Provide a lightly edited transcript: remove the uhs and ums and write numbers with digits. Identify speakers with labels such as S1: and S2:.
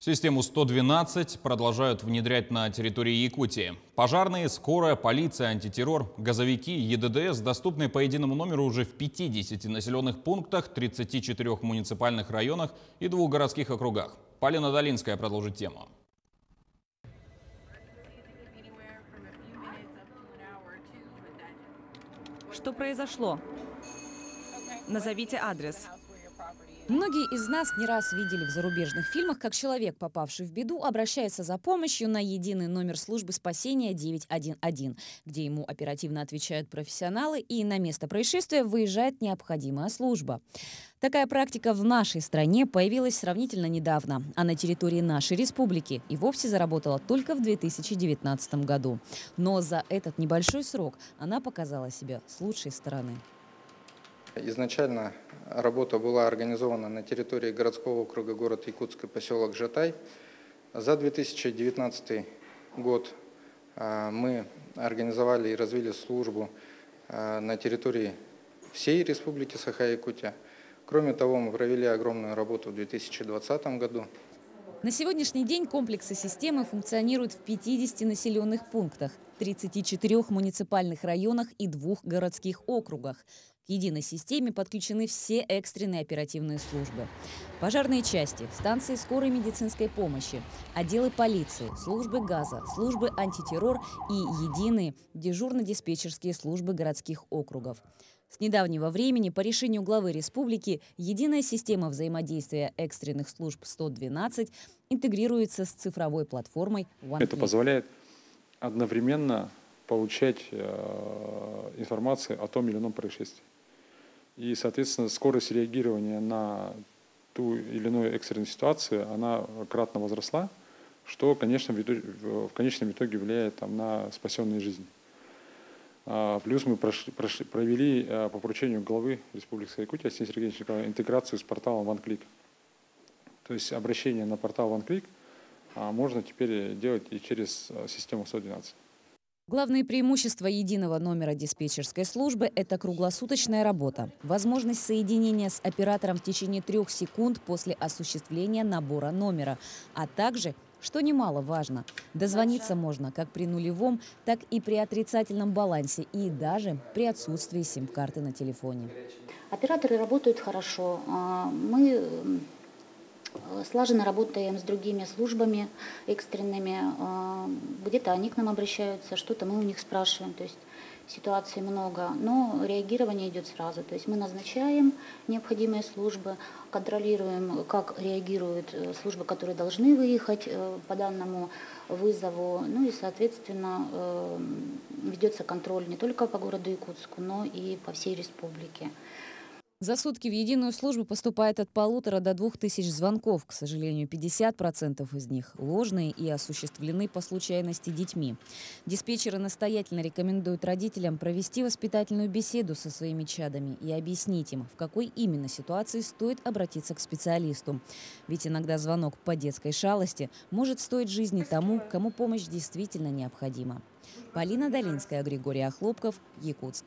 S1: Систему 112 продолжают внедрять на территории Якутии. Пожарные, скорая, полиция, антитеррор, газовики, ЕДДС доступны по единому номеру уже в 50 населенных пунктах, 34 муниципальных районах и 2 городских округах. Полина Долинская продолжит тему.
S2: Что произошло? Назовите адрес.
S3: Многие из нас не раз видели в зарубежных фильмах, как человек, попавший в беду, обращается за помощью на единый номер службы спасения 911, где ему оперативно отвечают профессионалы, и на место происшествия выезжает необходимая служба. Такая практика в нашей стране появилась сравнительно недавно, а на территории нашей республики и вовсе заработала только в 2019 году. Но за этот небольшой срок она показала себя с лучшей стороны.
S4: Изначально работа была организована на территории городского округа город Якутск и поселок Жатай. За 2019 год мы организовали и развили службу на территории всей республики Саха-Якутия. Кроме того, мы провели огромную работу в 2020 году.
S3: На сегодняшний день комплексы системы функционируют в 50 населенных пунктах, 34 муниципальных районах и 2 городских округах. К единой системе подключены все экстренные оперативные службы. Пожарные части, станции скорой медицинской помощи, отделы полиции, службы газа, службы антитеррор и единые дежурно-диспетчерские службы городских округов. С недавнего времени по решению главы республики единая система взаимодействия экстренных служб 112 интегрируется с цифровой платформой OneClick.
S5: Это позволяет одновременно получать информацию о том или ином происшествии. И, соответственно, скорость реагирования на ту или иную экстренную ситуацию, она кратно возросла, что, конечно, в конечном итоге влияет на спасенные жизни. Плюс мы провели по поручению главы Республики Якутия Арсения Сергеевича интеграцию с порталом OneClick. То есть обращение на портал OneClick можно теперь делать и через систему 112.
S3: Главные преимущества единого номера диспетчерской службы – это круглосуточная работа, возможность соединения с оператором в течение 3 секунд после осуществления набора номера, а также, что немаловажно, дозвониться можно как при нулевом, так и при отрицательном балансе и даже при отсутствии сим-карты на телефоне.
S6: Операторы работают хорошо. Мы слаженно работаем с другими службами экстренными. Где-то они к нам обращаются, что-то мы у них спрашиваем. То есть ситуаций много, но реагирование идет сразу. То есть мы назначаем необходимые службы, контролируем, как реагируют службы, которые должны выехать по данному вызову. Ну и, соответственно, ведется контроль не только по городу Якутску, но и по всей республике.
S3: За сутки в единую службу поступает от 1500 до 2000 звонков. К сожалению, 50% из них ложные и осуществлены по случайности детьми. Диспетчеры настоятельно рекомендуют родителям провести воспитательную беседу со своими чадами и объяснить им, в какой именно ситуации стоит обратиться к специалисту. Ведь иногда звонок по детской шалости может стоить жизни тому, кому помощь действительно необходима. Полина Долинская, Григорий Охлопков, Якутск.